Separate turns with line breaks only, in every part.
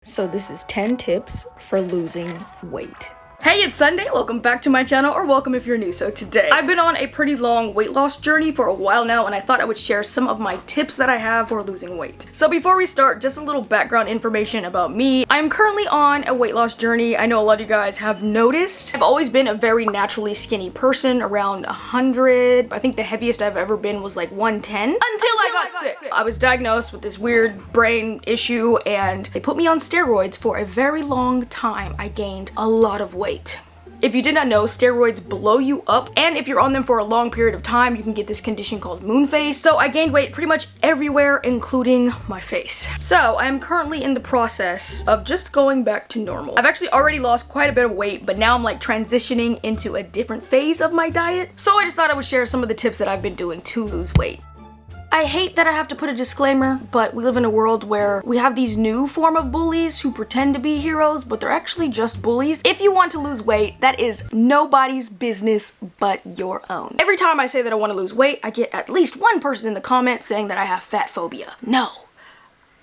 So this is 10 tips for losing weight.
Hey, it's Sunday. Welcome back to my channel, or welcome if you're new. So today, I've been on a pretty long weight loss journey for a while now, and I thought I would share some of my tips that I have for losing weight. So before we start, just a little background information about me. I'm currently on a weight loss journey. I know a lot of you guys have noticed. I've always been a very naturally skinny person, around 100. I think the heaviest I've ever been was like 110 until I got sick. I was diagnosed with this weird brain issue, and they put me on steroids for a very long time. I gained a lot of weight. If you did not know, steroids blow you up, and if you're on them for a long period of time, you can get this condition called moon face. So I gained weight pretty much everywhere, including my face. So I'm currently in the process of just going back to normal. I've actually already lost quite a bit of weight, but now I'm like transitioning into a different phase of my diet. So I just thought I would share some of the tips that I've been doing to lose weight. I hate that I have to put a disclaimer, but we live in a world where we have these new form of bullies who pretend to be heroes, but they're actually just bullies. If you want to lose weight, that is nobody's business but your own. Every time I say that I want to lose weight, I get at least one person in the comments saying that I have fat phobia. No,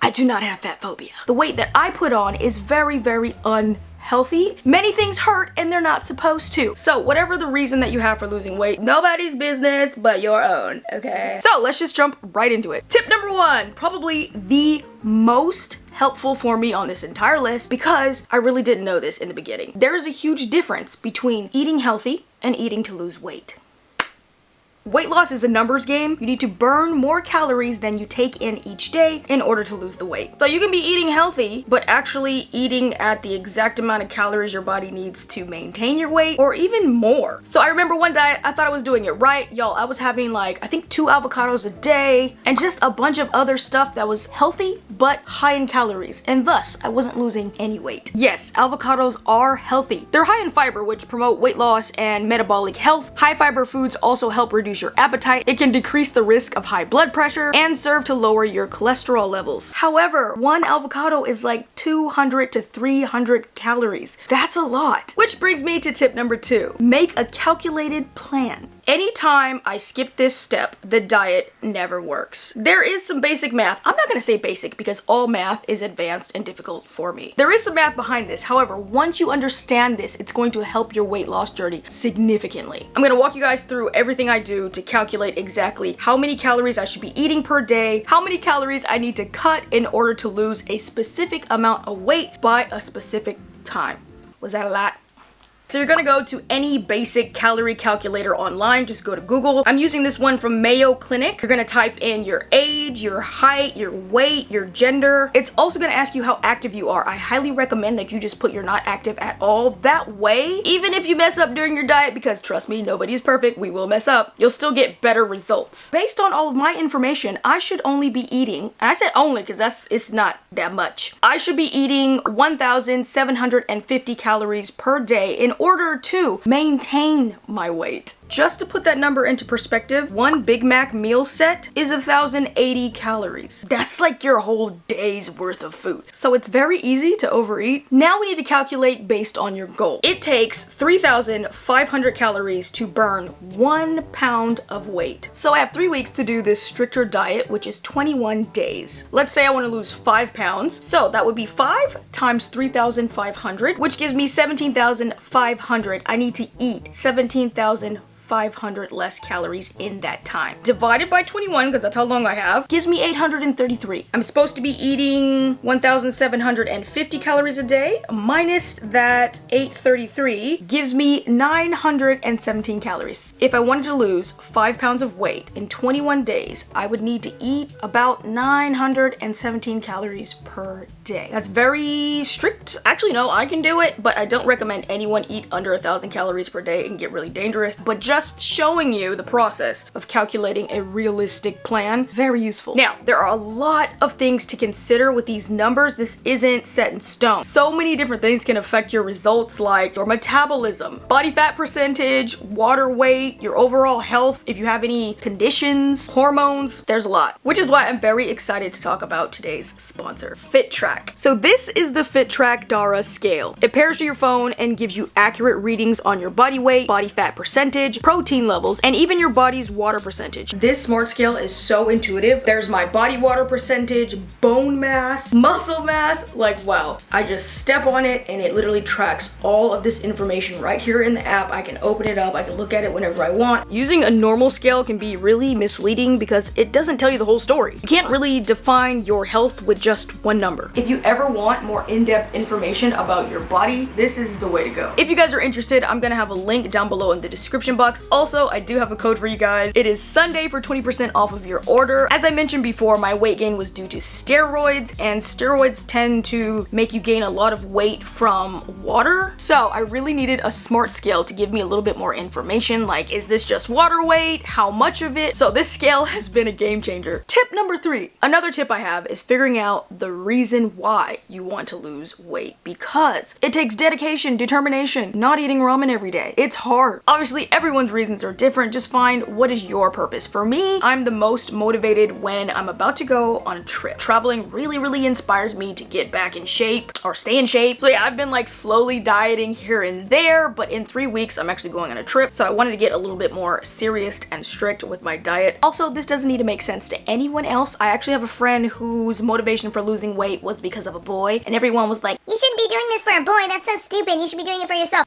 I do not have fat phobia. The weight that I put on is very, very unhealthy. Many things hurt and they're not supposed to. So whatever the reason that you have for losing weight, nobody's business but your own, okay? So let's just jump right into it. Tip number one, probably the most helpful for me on this entire list, because I really didn't know this in the beginning. There is a huge difference between eating healthy and eating to lose weight. Weight loss is a numbers game. You need to burn more calories than you take in each day in order to lose the weight. So you can be eating healthy, but actually eating at the exact amount of calories your body needs to maintain your weight, or even more. So I remember one diet, I thought I was doing it right. Y'all, I was having like, I think 2 avocados a day and just a bunch of other stuff that was healthy, but high in calories. And thus, I wasn't losing any weight. Yes, avocados are healthy. They're high in fiber, which promote weight loss and metabolic health. High fiber foods also help reduce your appetite. It can decrease the risk of high blood pressure and serve to lower your cholesterol levels. However, one avocado is like 200 to 300 calories. That's a lot. Which brings me to tip number 2. Make a calculated plan. Anytime I skip this step, the diet never works. There is some basic math. I'm not gonna say basic because all math is advanced and difficult for me. There is some math behind this. However, once you understand this, it's going to help your weight loss journey significantly. I'm gonna walk you guys through everything I do to calculate exactly how many calories I should be eating per day, how many calories I need to cut in order to lose a specific amount of weight by a specific time. Was that a lot? So you're gonna go to any basic calorie calculator online, just go to Google. I'm using this one from Mayo Clinic. You're gonna type in your age, your height, your weight, your gender. It's also gonna ask you how active you are. I highly recommend that you just put you're not active at all. That way, even if you mess up during your diet, because trust me, nobody's perfect, we will mess up, you'll still get better results. Based on all of my information, I should only be eating, and I said only because it's not that much. I should be eating 1,750 calories per day in order to maintain my weight. Just to put that number into perspective, one Big Mac meal set is 1,080 calories. That's like your whole day's worth of food. So it's very easy to overeat. Now we need to calculate based on your goal. It takes 3,500 calories to burn 1 pound of weight. So I have 3 weeks to do this stricter diet, which is 21 days. Let's say I want to lose 5 pounds. So that would be 5 times 3,500, which gives me 17,500. I need to eat 17,500 less calories in that time. Divided by 21, because that's how long I have, gives me 833. I'm supposed to be eating 1,750 calories a day, minus that 833 gives me 917 calories. If I wanted to lose 5 pounds of weight in 21 days, I would need to eat about 917 calories per day. That's very strict. Actually, no, I can do it, but I don't recommend anyone eat under 1,000 calories per day. It can get really dangerous, but just showing you the process of calculating a realistic plan, very useful. Now, there are a lot of things to consider with these numbers. This isn't set in stone. So many different things can affect your results, like your metabolism, body fat percentage, water weight, your overall health, if you have any conditions, hormones. There's a lot, which is why I'm very excited to talk about today's sponsor, FitTrack. FitTrack. So this is the FitTrack Dara scale. It pairs to your phone and gives you accurate readings on your body weight, body fat percentage, protein levels, and even your body's water percentage. This smart scale is so intuitive. There's my body water percentage, bone mass, muscle mass, like wow. I just step on it and it literally tracks all of this information right here in the app. I can open it up, I can look at it whenever I want. Using a normal scale can be really misleading because it doesn't tell you the whole story. You can't really define your health with just one number. If you ever want more in-depth information about your body, this is the way to go. If you guys are interested, I'm gonna have a link down below in the description box. Also, I do have a code for you guys. It is Sundai for 20% off of your order. As I mentioned before, my weight gain was due to steroids, and steroids tend to make you gain a lot of weight from water. So I really needed a smart scale to give me a little bit more information, like is this just water weight? How much of it? So this scale has been a game changer. Tip number 3. Another tip I have is figuring out the reason why you want to lose weight, because it takes dedication, determination. Not eating ramen every day. It's hard. Obviously, everyone's reasons are different. Just find what is your purpose. For me, I'm the most motivated when I'm about to go on a trip. Traveling really inspires me to get back in shape or stay in shape. So yeah, I've been like slowly dieting here and there, but in 3 weeks, I'm actually going on a trip. So I wanted to get a little bit more serious and strict with my diet. Also, this doesn't need to make sense to anyone else. I actually have a friend whose motivation for losing weight was because of a boy, and everyone was like,
"You shouldn't be doing this for a boy, that's so stupid, you should be doing it for yourself."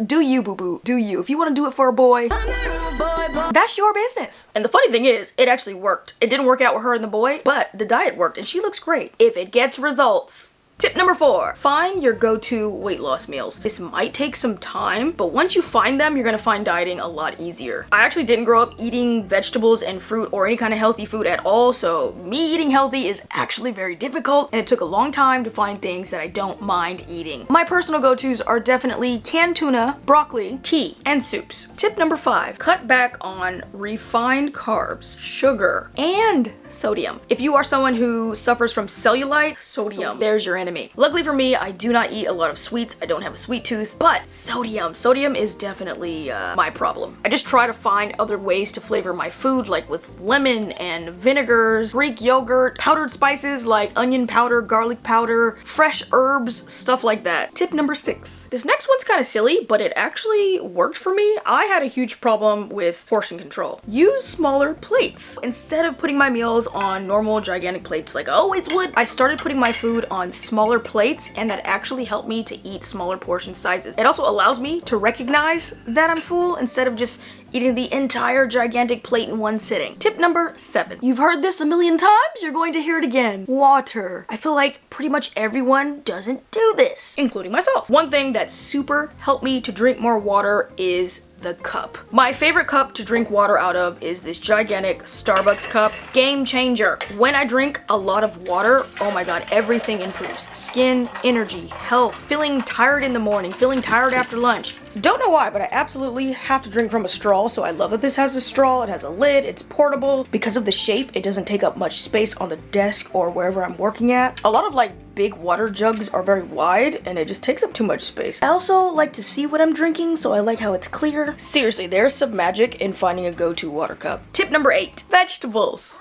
do you, boo-boo, do you. If you want to do it for a boy, that's your business. And the funny thing is, it actually worked. It didn't work out with her and the boy, but the diet worked and she looks great. If it gets results. Tip number 4, find your go-to weight loss meals. This might take some time, but once you find them, you're gonna find dieting a lot easier. I actually didn't grow up eating vegetables and fruit or any kind of healthy food at all, so me eating healthy is actually very difficult, and it took a long time to find things that I don't mind eating. My personal go-tos are definitely canned tuna, broccoli, tea, and soups. Tip number 5, cut back on refined carbs, sugar, and sodium. If you are someone who suffers from cellulite, sodium, there's your enemy. Luckily for me, I do not eat a lot of sweets. I don't have a sweet tooth, but sodium is definitely my problem. I just try to find other ways to flavor my food, like with lemon and vinegars, Greek yogurt, powdered spices like onion powder, garlic powder, fresh herbs, stuff like that. Tip number 6. This next one's kind of silly, but it actually worked for me. I had a huge problem with portion control. Use smaller plates. Instead of putting my meals on normal gigantic plates like I always would, I started putting my food on smaller plates, and that actually helped me to eat smaller portion sizes. It also allows me to recognize that I'm full instead of just eating the entire gigantic plate in one sitting. Tip number 7. You've heard this a million times, you're going to hear it again. Water. I feel like pretty much everyone doesn't do this, including myself. One thing that super helped me to drink more water is the cup. My favorite cup to drink water out of is this gigantic Starbucks cup. Game changer. When I drink a lot of water, oh my god, everything improves. Skin, energy, health, feeling tired in the morning, feeling tired after lunch. Don't know why, but I absolutely have to drink from a straw, so I love that this has a straw, it has a lid, it's portable. Because of the shape, it doesn't take up much space on the desk or wherever I'm working at. A lot of like big water jugs are very wide and it just takes up too much space. I also like to see what I'm drinking, so I like how it's clear. Seriously, there's some magic in finding a go-to water cup. Tip number 8, vegetables.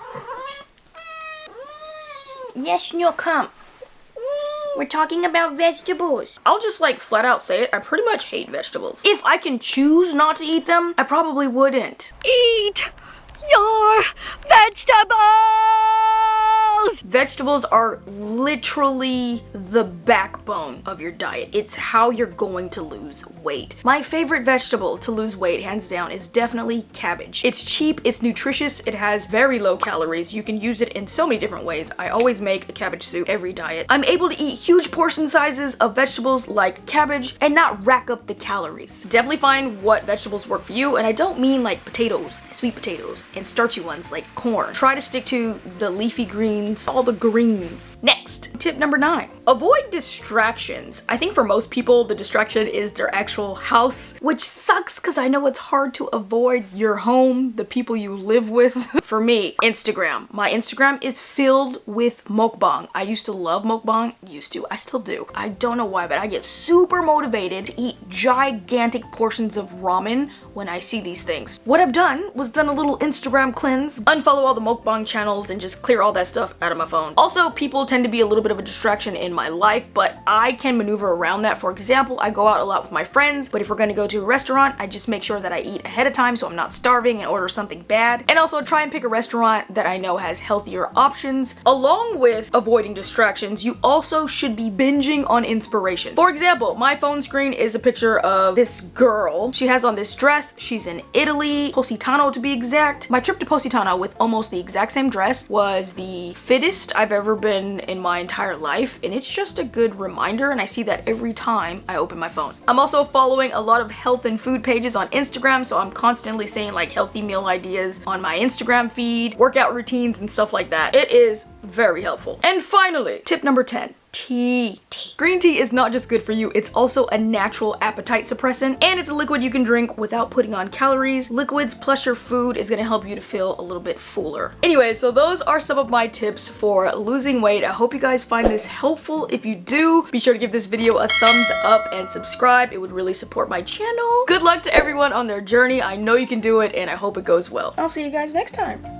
Yes, no, come. We're talking about vegetables. I'll just like flat out say it, I pretty much hate vegetables. If I can choose not to eat them, I probably wouldn't. Eat your vegetables! Vegetables are literally the backbone of your diet. It's how you're going to lose weight. My favorite vegetable to lose weight, hands down, is definitely cabbage. It's cheap, it's nutritious, it has very low calories. You can use it in so many different ways. I always make a cabbage soup every diet. I'm able to eat huge portion sizes of vegetables like cabbage and not rack up the calories. Definitely find what vegetables work for you, and I don't mean like potatoes, sweet potatoes, and starchy ones like corn. Try to stick to the leafy greens, all the greens. Next, tip number 9. Avoid distractions. I think for most people, the distraction is their actual house, which sucks because I know it's hard to avoid your home, the people you live with. For me, Instagram. My Instagram is filled with mukbang. I used to love mukbang. I still do. I don't know why, but I get super motivated to eat gigantic portions of ramen when I see these things. What I've done was done a little Instagram cleanse, unfollow all the mukbang channels and just clear all that stuff out of my phone. Also, people tend tend to be a little bit of a distraction in my life, but I can maneuver around that. For example, I go out a lot with my friends, but if we're going to go to a restaurant, I just make sure that I eat ahead of time so I'm not starving and order something bad. And also try and pick a restaurant that I know has healthier options. Along with avoiding distractions, you also should be binging on inspiration. For example, my phone screen is a picture of this girl. She has on this dress. She's in Italy, Positano to be exact. My trip to Positano with almost the exact same dress was the fittest I've ever been in my entire life, and it's just a good reminder, and I see that every time I open my phone. I'm also following a lot of health and food pages on Instagram, so I'm constantly seeing like healthy meal ideas on my Instagram feed, workout routines and stuff like that. It is very helpful. And finally, tip number 10. Tea. Green tea is not just good for you, it's also a natural appetite suppressant, and it's a liquid you can drink without putting on calories. Liquids plus your food is gonna help you to feel a little bit fuller. Anyway, so those are some of my tips for losing weight. I hope you guys find this helpful. If you do, be sure to give this video a thumbs up and subscribe. It would really support my channel. Good luck to everyone on their journey. I know you can do it, and I hope it goes well. I'll see you guys next time.